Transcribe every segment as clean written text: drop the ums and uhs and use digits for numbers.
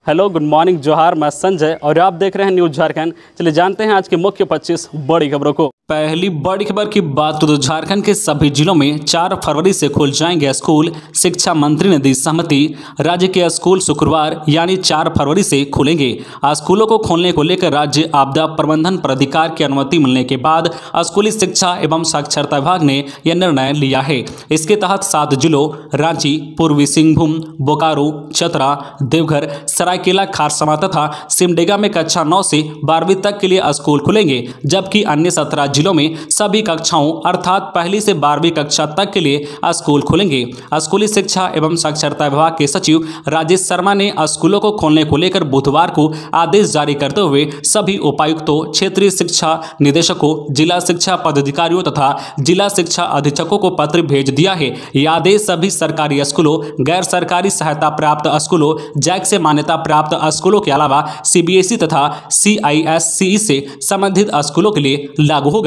Hello, good morning, जोहार। मैं संजय और आप देख रहे हैं न्यूज़ झारखंड। चलिए जानते हैं आज की मुख्य 25 बड़ी खबरों को। पहली बड़ी खबर की बात तो झारखंड के सभी जिलों में 4 फरवरी से खुल जाएंगे स्कूल। शिक्षा मंत्री ने दी सहमति। राज्य के स्कूल शुक्रवार यानी 4 फरवरी से खुलेंगे। स्कूलों को खोलने को लेकर राज्य आपदा प्रबंधन प्राधिकार की अनुमति मिलने के बाद स्कूली शिक्षा एवं साक्षरता विभाग ने यह निर्णय लिया है। इसके तहत 7 जिलों रांची, पूर्वी सिंहभूम, बोकारो, चतरा, देवघर, सरायकेला खारसमा तथा सिमडेगा में कक्षा 9 से 12वीं तक के लिए स्कूल खुलेंगे, जबकि अन्य 17 जिलों में सभी कक्षाओं अर्थात पहली से 12वीं कक्षा तक के लिए स्कूल खुलेंगे। स्कूली शिक्षा एवं साक्षरता विभाग के सचिव राजेश शर्मा ने स्कूलों को खोलने को लेकर बुधवार को आदेश जारी करते हुए सभी उपायुक्तों, क्षेत्रीय शिक्षा निदेशकों, जिला शिक्षा पदाधिकारियों तथा जिला शिक्षा अधीक्षकों को पत्र भेज दिया है। यह आदेश सभी सरकारी स्कूलों, गैर सरकारी सहायता प्राप्त स्कूलों, जैक से मान्यता प्राप्त स्कूलों के अलावा सीबीएसई तथा सीआईएससीई से संबंधित स्कूलों के लिए लागू होगा।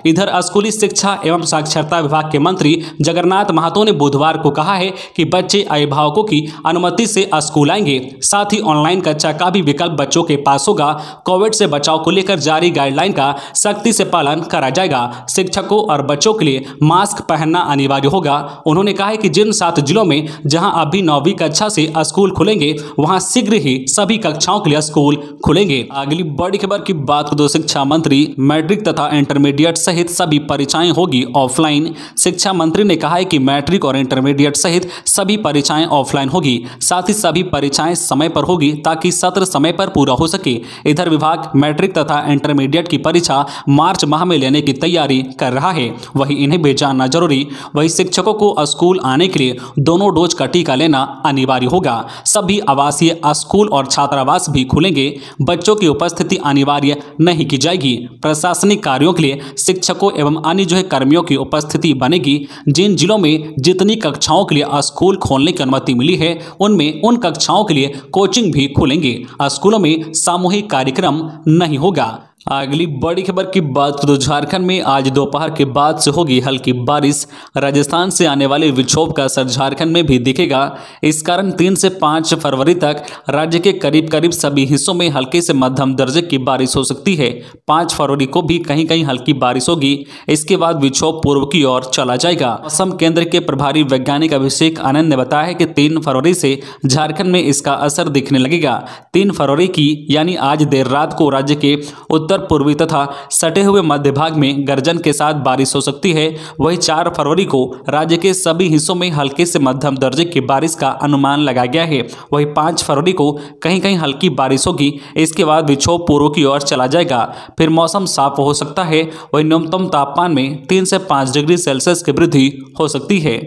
इधर स्कूली शिक्षा एवं साक्षरता विभाग के मंत्री जगन्नाथ महतो ने बुधवार को कहा है कि बच्चे अभिभावकों की अनुमति से स्कूल आएंगे। साथ ही ऑनलाइन कक्षा का भी विकल्प बच्चों के पास होगा। कोविड से बचाव को लेकर जारी गाइडलाइन का सख्ती से पालन करा जाएगा। शिक्षकों और बच्चों के लिए मास्क पहनना अनिवार्य होगा। उन्होंने कहा है कि जिन 7 जिलों में जहां अभी 9वीं कक्षा से स्कूल खुलेंगे, वहां शीघ्र ही सभी कक्षाओं के लिए स्कूल खुलेंगे। अगली बड़ी खबर की बात करें तो शिक्षा मंत्री मैट्रिक तथा इंटरमीडिएट सहित सभी परीक्षाएं होगी ऑफलाइन। शिक्षा मंत्री ने कहा है कि मैट्रिक और इंटरमीडिएट सहित सभी परीक्षाएं ऑफलाइन होगी। साथ ही सभी परीक्षाएं समय पर होगी ताकि सत्र समय पर पूरा हो सके। इधर विभाग मैट्रिक तथा इंटरमीडिएट की परीक्षा मार्च माह में लेने की तैयारी कर रहा है। वहीं इन्हें भी जानना जरूरी। वहीं शिक्षकों को स्कूल आने के लिए दोनों डोज का टीका लेना अनिवार्य होगा। सभी आवासीय स्कूल और छात्रावास भी खुलेंगे। बच्चों की उपस्थिति अनिवार्य नहीं की जाएगी। प्रशासनिक कार्यों के लिए शिक्षकों एवं अन्य कर्मियों की उपस्थिति बनेगी। जिन जिलों में जितनी कक्षाओं के लिए स्कूल खोलने की अनुमति मिली है, उनमें उन कक्षाओं के लिए कोचिंग भी खुलेंगे। स्कूलों में सामूहिक कार्यक्रम नहीं होगा। अगली बड़ी खबर की बात करें तो झारखंड में आज दोपहर के बाद से होगी हल्की बारिश। राजस्थान से आने वाले विक्षोभ का असर झारखंड में भी दिखेगा। इस कारण 3 से 5 फरवरी तक राज्य के करीब करीब सभी हिस्सों में हल्के से मध्यम दर्जे की बारिश हो सकती है। 5 फरवरी को भी कहीं कहीं हल्की बारिश होगी। इसके बाद विक्षोभ पूर्व की ओर चला जाएगा। मौसम केंद्र के प्रभारी वैज्ञानिक अभिषेक आनंद ने बताया है कि 3 फरवरी से झारखंड में इसका असर दिखने लगेगा। 3 फरवरी की यानी आज देर रात को राज्य के उत्तर पूर्वी तथा सटे हुए मध्य भाग में गर्जन के साथ बारिश हो सकती है। वहीं 4 फरवरी को राज्य के सभी हिस्सों में हल्के से मध्यम दर्जे की बारिश का अनुमान लगाया गया है। वहीं 5 फरवरी को कहीं कहीं हल्की बारिश होगी। इसके बाद विक्षोभ पूर्व की ओर चला जाएगा, फिर मौसम साफ हो सकता है। वहीं न्यूनतम तापमान में 3 से 5 डिग्री सेल्सियस की वृद्धि हो सकती है।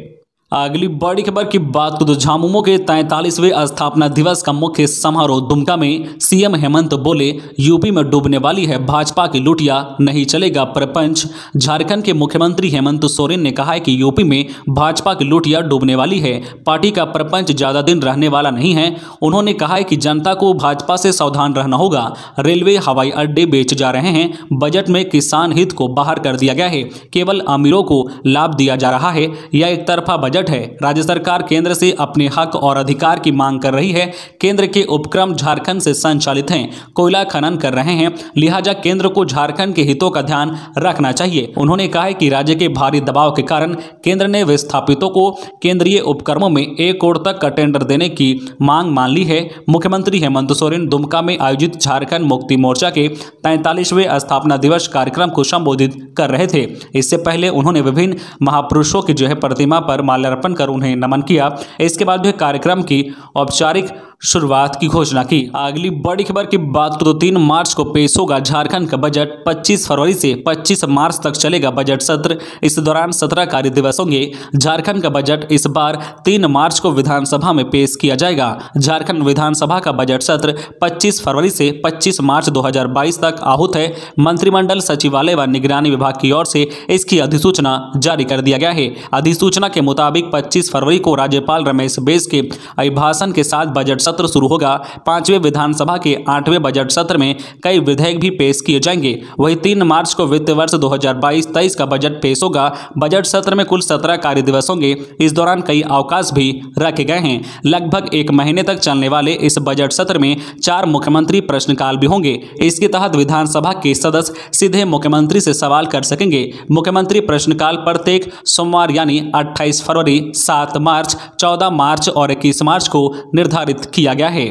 अगली बड़ी खबर की बात करें तो झामुमो के 43वें स्थापना दिवस का मुख्य समारोह दुमका में। सीएम हेमंत बोले, यूपी में डूबने वाली है भाजपा की लुटिया, नहीं चलेगा प्रपंच। झारखंड के मुख्यमंत्री हेमंत सोरेन ने कहा है कि यूपी में भाजपा की लुटिया डूबने वाली है। पार्टी का प्रपंच ज्यादा दिन रहने वाला नहीं है। उन्होंने कहा है कि जनता को भाजपा से सावधान रहना होगा। रेलवे, हवाई अड्डे बेचे जा रहे हैं। बजट में किसान हित को बाहर कर दिया गया है। केवल अमीरों को लाभ दिया जा रहा है। यह एक तरफा बजट है। राज्य सरकार केंद्र से अपने हक और अधिकार की मांग कर रही है। केंद्र के उपक्रम झारखंड से संचालित हैं। कोयला खनन कर रहे हैं, लिहाजा केंद्र को झारखंड के हितों का ध्यान रखना चाहिए। उन्होंने कहा है कि राज्य के भारी दबाव के कारण केंद्र ने विस्थापितों को केंद्रीय उपक्रमों में 1 करोड़ तक का टेंडर देने की मांग मान ली है। मुख्यमंत्री हेमंत सोरेन दुमका में आयोजित झारखंड मुक्ति मोर्चा के 43वें स्थापना दिवस कार्यक्रम को संबोधित कर रहे थे। इससे पहले उन्होंने विभिन्न महापुरुषों की प्रतिमा पर माल्यार्पण कर उन्हें नमन किया। इसके बाद कार्यक्रम की औपचारिक शुरुआत की घोषणा की। अगली बड़ी खबर की बात करें तो 3 मार्च को पेश होगा झारखंड का बजट। 25 फरवरी से 25 मार्च तक चलेगा बजट सत्र। इस दौरान 17 कार्य दिवस होंगे। झारखंड का बजट इस बार 3 मार्च को विधानसभा में पेश किया जाएगा। झारखंड विधानसभा का बजट सत्र 25 फरवरी से 25 मार्च 2022 तक आहूत है। मंत्रिमंडल सचिवालय व निगरानी विभाग की ओर से इसकी अधिसूचना जारी कर दिया गया है। अधिसूचना के मुताबिक 25 फरवरी को राज्यपाल रमेश बैस के अभिभाषण के साथ बजट सत्र शुरू होगा। 5वें विधानसभा के 8वें बजट सत्र में कई विधेयक भी पेश किए जाएंगे। वहीं 3 मार्च को वित्त वर्ष 2022-23 का बजट पेश होगा। बजट सत्र में कुल 17 कार्य दिवस होंगे। इस दौरान कई अवकाश भी रखे गए हैं। लगभग 1 महीने तक चलने वाले इस बजट सत्र में 4 मुख्यमंत्री प्रश्नकाल भी होंगे। इसके तहत विधानसभा के सदस्य सीधे मुख्यमंत्री से सवाल कर सकेंगे। मुख्यमंत्री प्रश्नकाल प्रत्येक सोमवार यानी 28 फरवरी, 7 मार्च, 14 मार्च और 21 मार्च को निर्धारित किया गया है।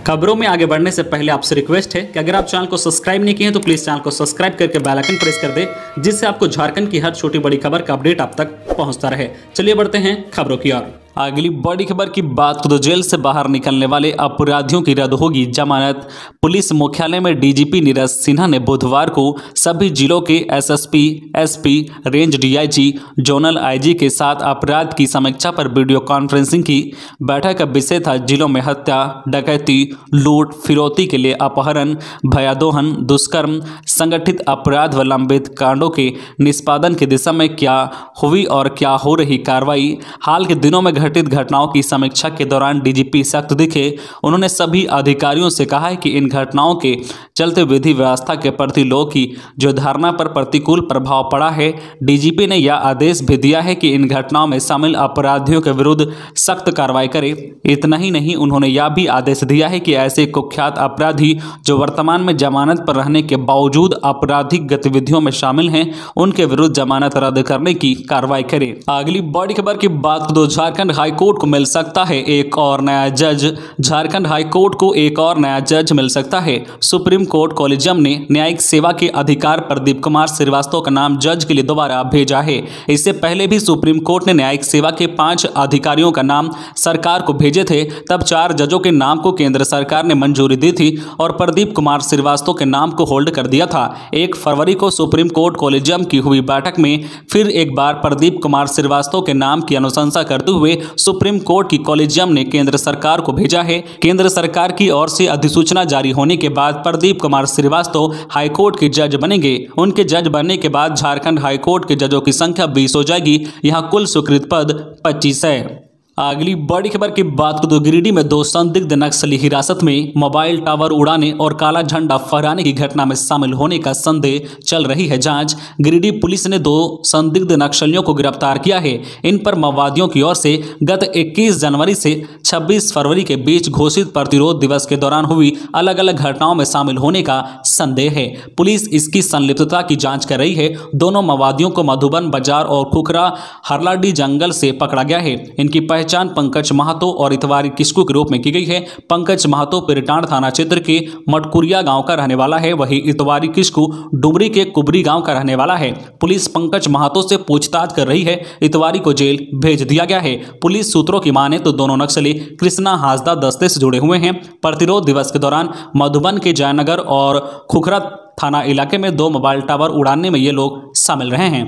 खबरों में आगे बढ़ने से पहले आपसे रिक्वेस्ट है कि अगर आप चैनल को सब्सक्राइब नहीं किए हैं तो प्लीज़ चैनल को सब्सक्राइब करके बेल आइकन प्रेस कर दें, जिससे आपको झारखंड की हर छोटी बड़ी खबर का अपडेट आप तक पहुंचता रहे। चलिए बढ़ते हैं खबरों की ओर। अगली बड़ी खबर की बात करें तो जेल से बाहर निकलने वाले अपराधियों की रद्द होगी जमानत। पुलिस मुख्यालय में डीजीपी नीरज सिन्हा ने बुधवार को सभी जिलों के SSP, SP, range DIG, zonal IG के साथ अपराध की समीक्षा पर वीडियो कॉन्फ्रेंसिंग की। बैठक का विषय था जिलों में हत्या, डकैती, लूट, फिरौती के लिए अपहरण, भयादोहन, दुष्कर्म, संगठित अपराध व लंबित कांडों के निष्पादन की दिशा में क्या हुई और क्या हो रही कार्रवाई। हाल के दिनों में घटित घटनाओं की समीक्षा के दौरान डीजीपी सख्त दिखे। उन्होंने सभी अधिकारियों से कहा है कि इन घटनाओं के चलते विधि व्यवस्था के प्रति लोगों की जो धारणा पर प्रतिकूल प्रभाव पड़ा है। डीजीपी ने यह आदेश भी दिया है कि इन घटनाओं में शामिल अपराधियों के विरुद्ध सख्त कार्रवाई करे। इतना ही नहीं, उन्होंने यह भी आदेश दिया है कि ऐसे कुख्यात अपराधी जो वर्तमान में जमानत पर रहने के बावजूद आपराधिक गतिविधियों में शामिल हैं, उनके विरुद्ध जमानत रद्द करने की कार्रवाई करे। अगली बड़ी खबर की बात तो झारखंड हाईकोर्ट को मिल सकता है एक और नया जज। झारखंड हाईकोर्ट को एक और नया जज मिल सकता है। सुप्रीम कोर्ट कॉलेजियम ने न्यायिक सेवा के अधिकार प्रदीप कुमार श्रीवास्तव का नाम जज के लिए दोबारा भेजा है। इससे पहले भी सुप्रीम कोर्ट ने न्यायिक सेवा के 5 अधिकारियों का नाम सरकार को भेजे थे। तब 4 जजों के नाम को केंद्र सरकार ने मंजूरी दी थी और प्रदीप कुमार श्रीवास्तव के नाम को होल्ड कर दिया था। 1 फरवरी को सुप्रीम कोर्ट कॉलेजियम की हुई बैठक में फिर एक बार प्रदीप कुमार श्रीवास्तव के नाम की अनुशंसा करते हुए सुप्रीम कोर्ट की कॉलेजियम ने केंद्र सरकार को भेजा है। केंद्र सरकार की ओर से अधिसूचना जारी होने के बाद प्रदीप कुमार श्रीवास्तव हाईकोर्ट के जज बनेंगे। उनके जज बनने के बाद झारखंड हाईकोर्ट के जजों की संख्या 20 हो जाएगी। यहां कुल स्वीकृत पद 25 है। अगली बड़ी खबर की बात करें तो गिरिडीह में 2 संदिग्ध नक्सली हिरासत में। मोबाइल टावर उड़ाने और काला झंडा फहराने की घटना में शामिल होने का संदेह, चल रही है जांच। गिरिडीह पुलिस ने 2 संदिग्ध नक्सलियों को गिरफ्तार किया है। इन पर माओवादियों की ओर से गत 21 जनवरी से 26 फरवरी के बीच घोषित प्रतिरोध दिवस के दौरान हुई अलग अलग घटनाओं में शामिल होने का संदेह है। पुलिस इसकी संलिप्तता की जाँच कर रही है। दोनों माओवादियों को मधुबन बाजार और खुखरा हरलाडी जंगल से पकड़ा गया है। इनकी पहचान पंकज महतो और इतवारी किस्कू के रूप में की गई है। पंकज महतो पिरटांड थाना क्षेत्र के मटकुरिया गांव का रहने वाला है, वहीं इतवारी किस्कू डुमरी के कुबरी गांव का रहने वाला है। पुलिस पंकज महतो से पूछताछ कर रही है। इतवारी को जेल भेज दिया गया है। पुलिस सूत्रों की माने तो दोनों नक्सली कृष्णा हासदा दस्ते से जुड़े हुए हैं। प्रतिरोध दिवस के दौरान मधुबन के जयनगर और खुखरा थाना इलाके में 2 मोबाइल टावर उड़ाने में ये लोग शामिल रहे हैं।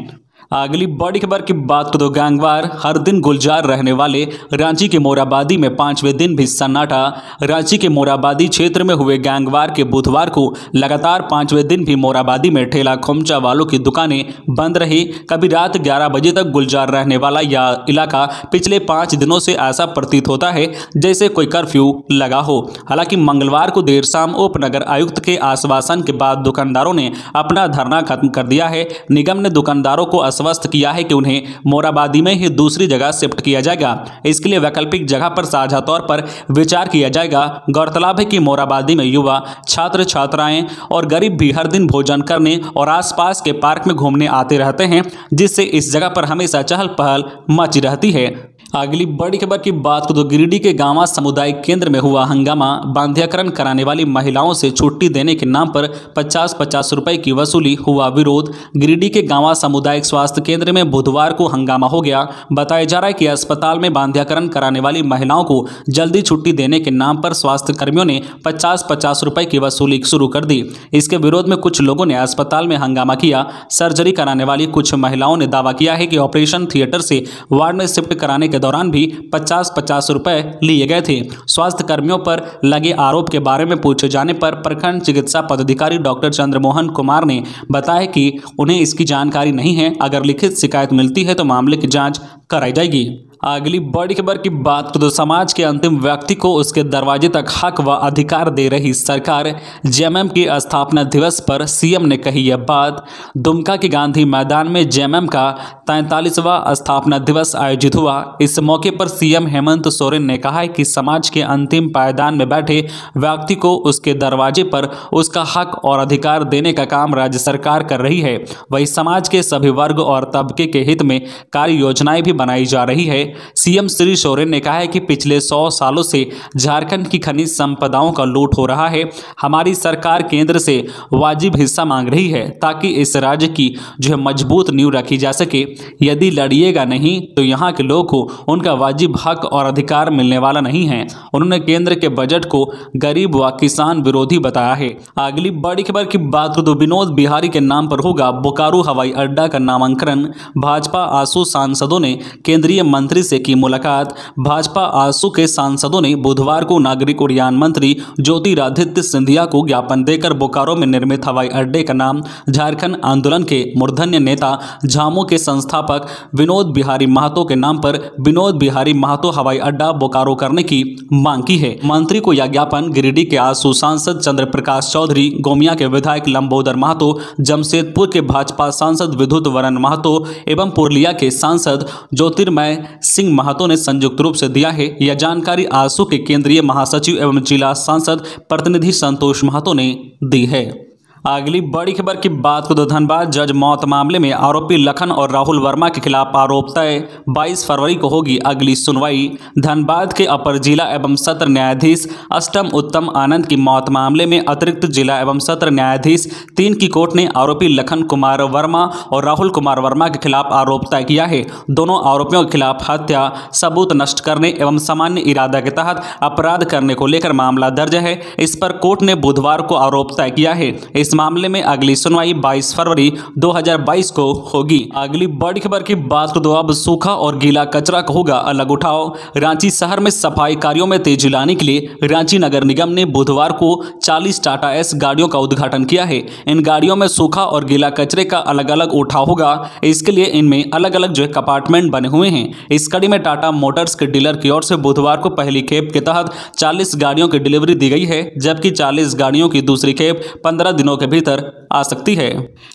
अगली बड़ी खबर की बात करें तो गैंगवार, हर दिन गुलजार रहने वाले रांची के मोराबादी में 5वें दिन भी सन्नाटा। रांची के मोराबादी क्षेत्र में हुए गैंगवार के बुधवार को लगातार 5वें दिन भी मोराबादी में ठेला खोमचा वालों की दुकानें बंद रही। कभी रात 11 बजे तक गुलजार रहने वाला यह इलाका पिछले 5 दिनों से ऐसा प्रतीत होता है जैसे कोई कर्फ्यू लगा हो। हालांकि मंगलवार को देर शाम उपनगर आयुक्त के आश्वासन के बाद दुकानदारों ने अपना धरना खत्म कर दिया है। निगम ने दुकानदारों को आश्वस्त किया है कि उन्हें मोराबादी में ही दूसरी जगह शिफ्ट किया जाएगा। इसके लिए वैकल्पिक जगह पर साझा तौर पर विचार किया जाएगा। गौरतलब है कि मोराबादी में युवा, छात्र छात्राएं और गरीब भी हर दिन भोजन करने और आसपास के पार्क में घूमने आते रहते हैं, जिससे इस जगह पर हमेशा चहल पहल मची रहती है। अगली बड़ी खबर की बात करें तो गिरिडीह के गांवा सामुदायिक केंद्र में हुआ हंगामा। बांध्यकरण कराने वाली महिलाओं से छुट्टी देने के नाम पर 50-50 रुपए की वसूली, हुआ विरोध। गिरिडीह के गांवा सामुदायिक स्वास्थ्य केंद्र में बुधवार को हंगामा हो गया। बताया जा रहा है कि अस्पताल में बांध्यकरण कराने वाली महिलाओं को जल्दी छुट्टी देने के नाम पर स्वास्थ्य कर्मियों ने 50-50 रुपए की वसूली शुरू कर दी। इसके विरोध में कुछ लोगों ने अस्पताल में हंगामा किया। सर्जरी कराने वाली कुछ महिलाओं ने दावा किया है कि ऑपरेशन थिएटर से वार्ड में शिफ्ट कराने के दौरान भी 50-50 रुपए लिए गए थे। स्वास्थ्य कर्मियों पर लगे आरोप के बारे में पूछे जाने पर प्रखंड चिकित्सा पदाधिकारी डॉक्टर चंद्रमोहन कुमार ने बताया कि उन्हें इसकी जानकारी नहीं है। अगर लिखित शिकायत मिलती है तो मामले की जांच कराई जाएगी। अगली बड़ी खबर की बात करें तो समाज के अंतिम व्यक्ति को उसके दरवाजे तक हक व अधिकार दे रही सरकार। जेएमएम की स्थापना दिवस पर सीएम ने कही यह बात। दुमका के गांधी मैदान में जेएमएम का 43वां स्थापना दिवस आयोजित हुआ। इस मौके पर सीएम हेमंत सोरेन ने कहा है कि समाज के अंतिम पायदान में बैठे व्यक्ति को उसके दरवाजे पर उसका हक और अधिकार देने का काम राज्य सरकार कर रही है। वही समाज के सभी वर्ग और तबके के हित में कार्य योजनाएं भी बनाई जा रही है। सीएम श्री सोरेन ने कहा है कि पिछले 100 सालों से झारखंड की खनिज संपदाओं का लूट हो रहा है। हमारी सरकार केंद्र से वाजिब हिस्सा मांग रही है ताकि इस राज्य की जो है मजबूत नींव रखी जा सके। यदि लड़िएगा नहीं तो यहाँ के लोग को उनका वाजिब हक और अधिकार मिलने वाला नहीं है। उन्होंने केंद्र के बजट को गरीब व किसान विरोधी बताया है। अगली बड़ी खबर की बात करें तो विनोद बिहारी के नाम पर होगा बोकारो हवाई अड्डा का नामांकन। भाजपा आसू सांसदों ने केंद्रीय मंत्री से की मुलाकात। भाजपा आसू के सांसदों ने बुधवार को नागरिक उड्डयन मंत्री ज्योतिरादित्य सिंधिया को ज्ञापन देकर बोकारो में निर्मित हवाई अड्डे का नाम झारखंड आंदोलन के मूर्धन्य नेता झामू के संस्थापक विनोद बिहारी महतो के नाम पर विनोद बिहारी महतो हवाई अड्डा बोकारो करने की मांग की है। मंत्री को यह ज्ञापन गिरिडीह के आसू सांसद चंद्र प्रकाश चौधरी, गोमिया के विधायक लंबोदर महतो, जमशेदपुर के भाजपा सांसद विद्युत वरण महतो एवं पूर्णिया के सांसद ज्योतिर्मय सिंह महतो ने संयुक्त रूप से दिया है। यह जानकारी आसू के केंद्रीय महासचिव एवं जिला सांसद प्रतिनिधि संतोष महतो ने दी है। अगली बड़ी खबर की बात करें तो धनबाद जज मौत मामले में आरोपी लखन और राहुल वर्मा के खिलाफ आरोप तय। 22 फरवरी को होगी अगली सुनवाई। धनबाद के अपर जिला एवं सत्र न्यायाधीश अष्टम उत्तम आनंद की मौत मामले में अतिरिक्त जिला एवं सत्र न्यायाधीश 3 की कोर्ट ने आरोपी लखन कुमार वर्मा और राहुल कुमार वर्मा के खिलाफ आरोप तय किया है। दोनों आरोपियों के खिलाफ हत्या, सबूत नष्ट करने एवं सामान्य इरादा के तहत अपराध करने को लेकर मामला दर्ज है। इस पर कोर्ट ने बुधवार को आरोप तय किया है। इस मामले में अगली सुनवाई 22 फरवरी 2022 को होगी। अगली बड़ी खबर की बात करें तो अब सूखा और गीला कचरा का होगा अलग उठाव। रांची शहर में सफाई कार्यों में तेजी लाने के लिए रांची नगर निगम ने बुधवार को 40 टाटा एस गाड़ियों का उद्घाटन किया है। इन गाड़ियों में सूखा और गीला कचरे का अलग अलग उठाव होगा। इसके लिए इनमें अलग अलग जो है कंपार्टमेंट बने हुए हैं। इस कड़ी में टाटा मोटर्स के डीलर की ओर से बुधवार को पहली खेप के तहत 40 गाड़ियों की डिलीवरी दी गई है, जबकि 40 गाड़ियों की दूसरी खेप 15 दिनों के भीतर आ सकती है।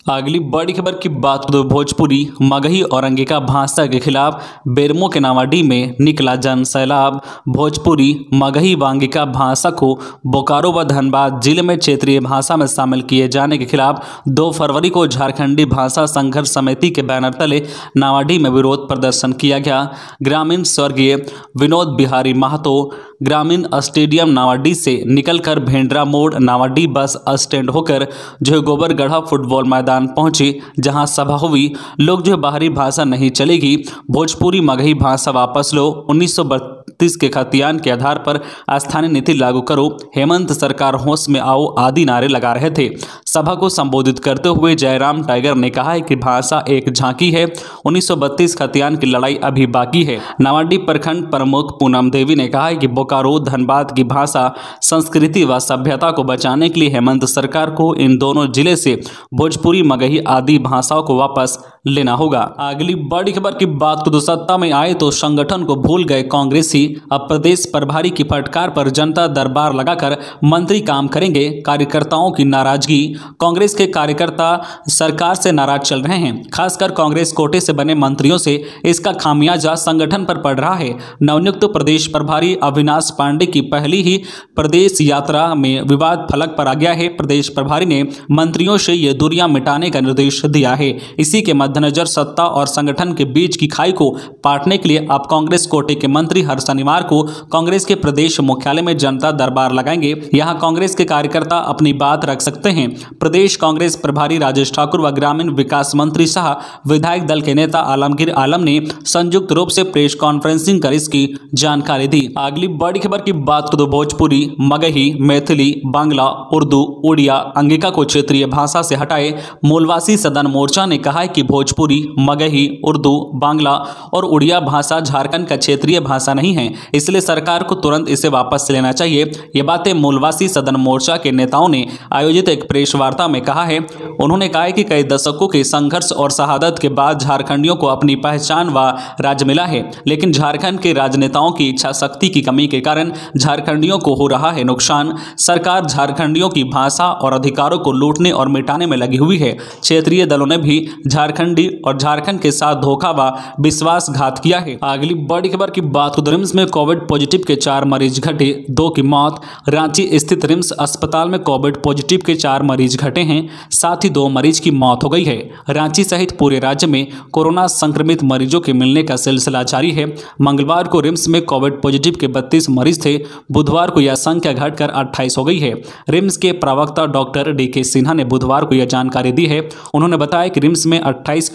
अगली बड़ी खबर की बात करें तो भोजपुरी, मगही और अंगिका भाषा के खिलाफ बेरमो के नावाडीह में निकला जन सैलाब। भोजपुरी, मगही व अंगिका भाषा को बोकारो व धनबाद जिले में क्षेत्रीय भाषा में शामिल किए जाने के खिलाफ 2 फरवरी को झारखंडी भाषा संघर्ष समिति के बैनर तले नावाडीह में विरोध प्रदर्शन किया गया। ग्रामीण स्वर्गीय विनोद बिहारी महतो ग्रामीण स्टेडियम नावाडीह से निकलकर भेंडरा मोड़ नावाडीह बस स्टैंड होकर जो है गोबरगढ़ा फुटबॉल मैदान पहुंचे, जहां सभा हुई। लोग जो बाहरी भाषा नहीं चलेगी, भोजपुरी मगही भाषा वापस लो, 1932 के खतियान के आधार पर स्थानीय नीति लागू करो, हेमंत सरकार होश में आओ आदि नारे लगा रहे थे। सभा को संबोधित करते हुए जयराम टाइगर ने कहा है कि भाषा एक झांकी है, 1932 खतियान की लड़ाई अभी बाकी है। नावाडीह प्रखंड प्रमुख पूनम देवी ने कहा है कि बोकारो धनबाद की भाषा, संस्कृति व सभ्यता को बचाने के लिए हेमंत सरकार को इन दोनों जिले से भोजपुरी मगही आदि भाषाओं को वापस लेना होगा। अगली बड़ी खबर की बात को सत्ता में आए तो संगठन को भूल गए कांग्रेसी। अब प्रदेश प्रभारी की फटकार पर जनता दरबार लगाकर मंत्री काम करेंगे, कार्यकर्ताओं की नाराजगी। कांग्रेस के कार्यकर्ता सरकार से नाराज चल रहे हैं, खासकर कांग्रेस कोटे से बने मंत्रियों से। इसका खामियाजा संगठन पर पड़ रहा है। नवनियुक्त प्रदेश प्रभारी अविनाश पांडे की पहली ही प्रदेश यात्रा में विवाद फलक पर आ गया है। प्रदेश प्रभारी ने मंत्रियों से ये दूरियां मिटाने का निर्देश दिया है। इसी के मद्देनजर सत्ता और संगठन के बीच की खाई को पाटने के लिए अब कांग्रेस कोटे के मंत्री हर शनिवार को कांग्रेस के प्रदेश मुख्यालय में जनता दरबार लगाएंगे। यहां कांग्रेस के कार्यकर्ता अपनी बात रख सकते हैं। प्रदेश कांग्रेस प्रभारी राजेश ठाकुर व ग्रामीण विकास मंत्री शाह, विधायक दल के नेता आलमगीर आलम ने संयुक्त रूप से प्रेस कॉन्फ्रेंसिंग कर इसकी जानकारी दी। अगली बड़ी खबर की बात करें तो भोजपुरी, मगही, मैथिली, बांग्ला, उर्दू, उड़िया, अंगिका को क्षेत्रीय भाषा से हटाए। मूलवासी सदन मोर्चा ने कहा है कि भोजपुरी, मगही, उर्दू, बांग्ला और उड़िया भाषा झारखंड का क्षेत्रीय भाषा नहीं है, इसलिए सरकार को तुरंत इसे वापस लेना चाहिए। ये बातें मूलवासी सदन मोर्चा के नेताओं ने आयोजित एक प्रेस वार्ता में कहा है। उन्होंने कहा है कि कई दशकों के संघर्ष और शहादत के बाद झारखंडियों को अपनी पहचान व राज्य मिला है, लेकिन झारखंड के राजनेताओं की इच्छा शक्ति की कमी के कारण झारखंडियों को हो रहा है नुकसान। सरकार झारखंडियों की भाषा और अधिकारों को लूटने और मिटाने में लगी हुई है। क्षेत्रीय दलों ने भी झारखंडी और झारखंड के साथ धोखा व विश्वासघात किया है। अगली बड़ी खबर की बात करें, रिम्स में कोविड पॉजिटिव के 4 मरीज घटे, 2 की मौत। रांची स्थित रिम्स अस्पताल में कोविड पॉजिटिव के 4 मरीज घटे हैं, साथ ही 2 मरीज की मौत हो गई है। रांची सहित पूरे राज्य में कोरोना संक्रमित मरीजों के मिलने का सिलसिला जारी है। मंगलवार को रिम्स में कोविड पॉजिटिव के 32 मरीज थे। बुधवार को यह संख्या घटकर 28 हो गई है। रिम्स के प्रवक्ता डॉक्टर DK सिन्हा ने बुधवार को यह जानकारी दी है। उन्होंने बताया कि रिम्स में 28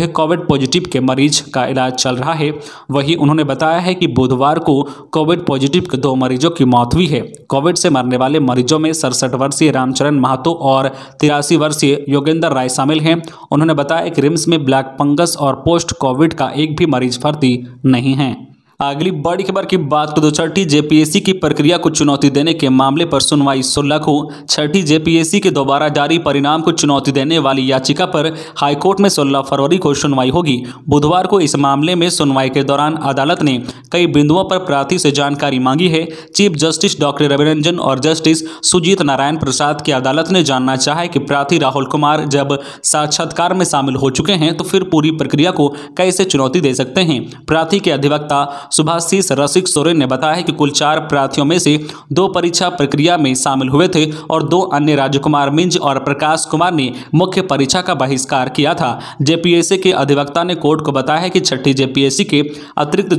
कोविड पॉजिटिव के मरीज का इलाज चल रहा है। वहीं उन्होंने बताया है कि बुधवार को कोविड पॉजिटिव के 2 मरीजों की मौत हुई है। कोविड से मरने वाले मरीजों में 67 वर्षीय रामचरण महतो और 83 वर्षीय योगेंद्र राय शामिल हैं। उन्होंने बताया कि रिम्स में ब्लैक फंगस और पोस्ट कोविड का एक भी मरीज भर्ती नहीं है। अगली बड़ी खबर की बात करें तो छठी JPSC की प्रक्रिया को चुनौती देने के मामले पर सुनवाई 16 को। छठी JPSC के दोबारा जारी परिणाम को चुनौती देने वाली याचिका पर हाईकोर्ट में 16 फरवरी को सुनवाई होगी। बुधवार को इस मामले में सुनवाई के दौरान अदालत ने कई बिंदुओं पर प्रार्थी से जानकारी मांगी है। Chief justice doctor Ravi Ranjan और जस्टिस सुजीत नारायण प्रसाद की अदालत ने जानना चाहा कि प्रार्थी राहुल कुमार जब साक्षात्कार में शामिल हो चुके हैं तो फिर पूरी प्रक्रिया को कैसे चुनौती दे सकते हैं। प्रार्थी के अधिवक्ता सुभाषिष रसिक सोरेन ने बताया कि कुल 4 प्रार्थियों में से 2 परीक्षा प्रक्रिया में शामिल हुए थे और 2 अन्य राजकुमार मिंज और प्रकाश कुमार ने मुख्य परीक्षा का बहिष्कार किया था। JPSC के अधिवक्ता ने कोर्ट को बताया कि छठी JPSC के अतिरिक्त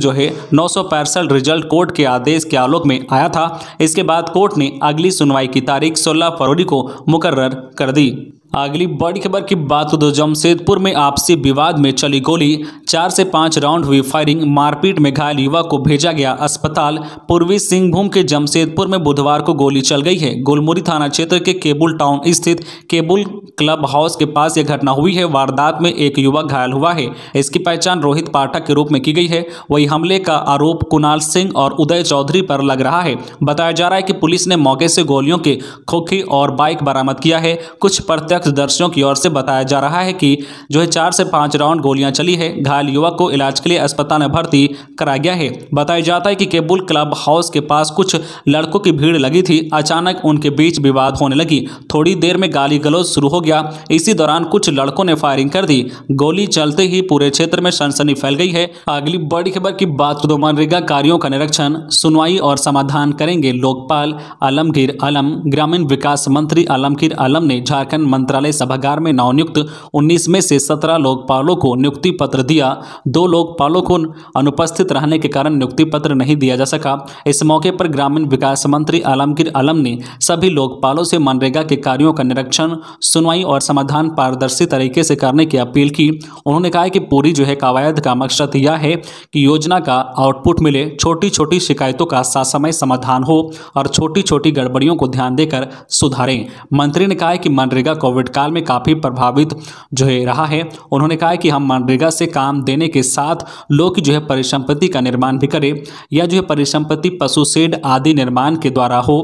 965 रिजल्ट कोर्ट के आदेश के आलोक में आया था। इसके बाद कोर्ट ने अगली सुनवाई की तारीख 16 फरवरी को मुकर्रर कर दी। अगली बड़ी खबर की बात करें तो जमशेदपुर में आपसी विवाद में चली गोली, 4 से 5 राउंड हुई फायरिंग, मारपीट में घायल युवक को भेजा गया अस्पताल। पूर्वी सिंहभूम के जमशेदपुर में बुधवार को गोली चल गई है। गुलमुरी थाना क्षेत्र के केबुल टाउन स्थित केबुल क्लब हाउस के पास यह घटना हुई है। वारदात में एक युवक घायल हुआ है। इसकी पहचान रोहित पाठक के रूप में की गई है। वही हमले का आरोप कुणाल सिंह और उदय चौधरी पर लग रहा है। बताया जा रहा है कि पुलिस ने मौके से गोलियों के खोखे और बाइक बरामद किया है। कुछ प्रत्यक्षदर्शियों की ओर से बताया जा रहा है कि 4 से 5 राउंड गोलियां चली है। घायल युवक को इलाज के लिए अस्पताल में भर्ती कराया गया है। बताया जाता है कि केबुल क्लब हाउस के पास कुछ लड़कों की भीड़ लगी थी। अचानक उनके बीच विवाद होने लगी। थोड़ी देर में गाली गलौज शुरू हो गया। इसी दौरान कुछ लड़कों ने फायरिंग कर दी। गोली चलते ही पूरे क्षेत्र में सनसनी फैल गई है। अगली बड़ी खबर की बात करें, मनरेगा कार्यों का निरीक्षण, सुनवाई और समाधान करेंगे लोकपाल आलमगीर आलम। ग्रामीण विकास मंत्री आलमगीर आलम ने झारखंड मंत्रालय सभागार में नवनियुक्त 19 में से 17 लोकपालों को नियुक्ति पत्र दिया। 2 लोकपालों को अनुपस्थित रहने के कारण नियुक्ति पत्र नहीं दिया जा सका। इस मौके पर ग्रामीण विकास मंत्री आलमगीर आलम ने सभी लोकपालों से मनरेगा के कार्यों का निरीक्षण, सुनवाई और समाधान पारदर्शी तरीके से करने की अपील की। उन्होंने कहा कि पूरी कवायद का मकसद यह है कि योजना का आउटपुट मिले, छोटी छोटी शिकायतों का ससमय समाधान हो और छोटी छोटी गड़बड़ियों को ध्यान देकर सुधारें। मंत्री ने कहा कि मनरेगा कोविड काल में काफी प्रभावित रहा है। उन्होंने कहा कि हम मनरेगा से काम देने के साथ लोग की परिसंपत्ति का निर्माण भी करें या परिसंपत्ति पशु शेड आदि निर्माण के द्वारा हो।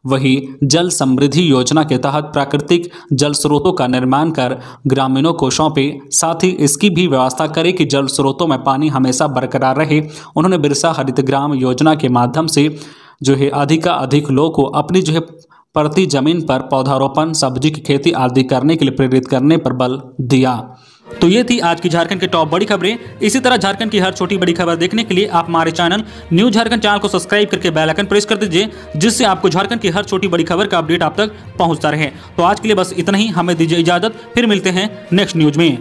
वही जल समृद्धि योजना के तहत प्राकृतिक जल स्रोतों का निर्माण कर ग्रामीणों को सौंपे, साथ ही इसकी भी व्यवस्था करें कि जल स्रोतों में पानी हमेशा बरकरार रहे। उन्होंने बिरसा हरित ग्राम योजना के माध्यम से अधिक लोगों को अपनी प्रति जमीन पर पौधारोपण, सब्जी की खेती आदि करने के लिए प्रेरित करने पर बल दिया। तो ये थी आज की झारखंड की टॉप बड़ी खबरें। इसी तरह झारखंड की हर छोटी बड़ी खबर देखने के लिए आप हमारे चैनल न्यूज झारखंड चैनल को सब्सक्राइब करके बेल आइकन प्रेस कर दीजिए, जिससे आपको झारखंड की हर छोटी बड़ी खबर का अपडेट आप तक पहुंचता रहे। तो आज के लिए बस इतना ही, हमें दीजिए इजाजत, फिर मिलते हैं नेक्स्ट न्यूज में।